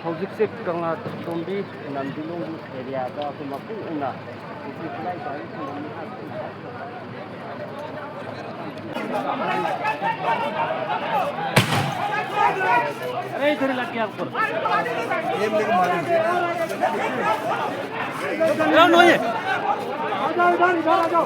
ꯍꯧꯖꯤꯛꯁꯦ KanglaTongbi da Naga ꯑꯦꯔꯤꯌꯥꯗ ꯑꯩꯈꯣꯏ ꯃꯄꯨꯡ ꯑꯣꯏꯅ ꯈꯨꯠꯂꯥꯏ ꯒꯥꯔꯤ ꯊꯝꯃꯤ अरे इधर लग गया ऊपर ये लेके मारो नो ये आ जाओ इधर आ जाओ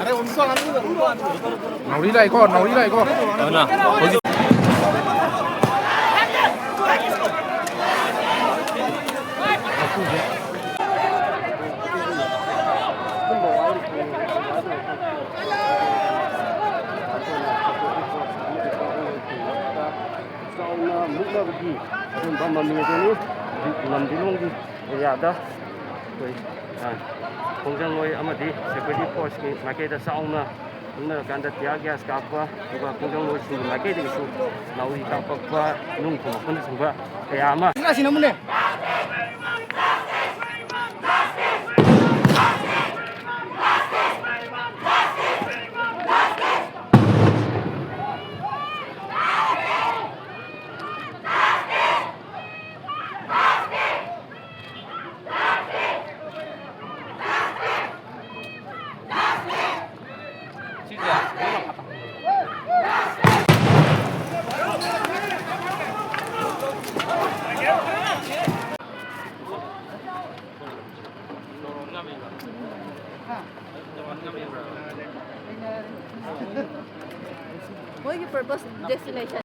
अरे उनको नौरी लाइको ना ꯃꯨꯛꯅꯕꯒꯤ ꯑꯗꯨꯝꯕ ꯃꯃꯤꯗꯨꯅꯤ ꯂꯝꯗꯤꯂꯣꯡꯒꯤ ꯑꯦꯔꯤꯌꯥꯗ ꯑꯩꯈꯣꯏ ꯈꯣꯡꯖꯪ ꯍꯣꯏ ꯑꯃꯗꯤ ꯁꯦꯀ꯭ꯌꯨꯔꯤꯇꯤ ꯐꯣꯔꯁꯀꯤ ꯃꯥꯏꯀꯩꯗ ꯆꯥꯎꯅ ꯎꯅꯔꯀꯥꯟꯗ ꯇꯤꯌꯥꯔ ꯒ꯭ꯌꯥꯁ ꯀꯥꯞꯄ ꯑꯗꯨꯒ ꯈꯣꯡꯖꯪ ꯍꯣꯏꯁꯤꯡꯒꯤ ꯃꯥꯏꯀꯩꯗꯒꯤꯁꯨ ꯅꯥꯎꯔꯤ ꯀꯥꯞꯄꯛꯄ ꯅꯨꯡ ꯊꯣꯝꯃꯛꯄꯅꯆꯤꯡꯕ ꯀꯌꯥ ꯑꯃ What is your purpose destination?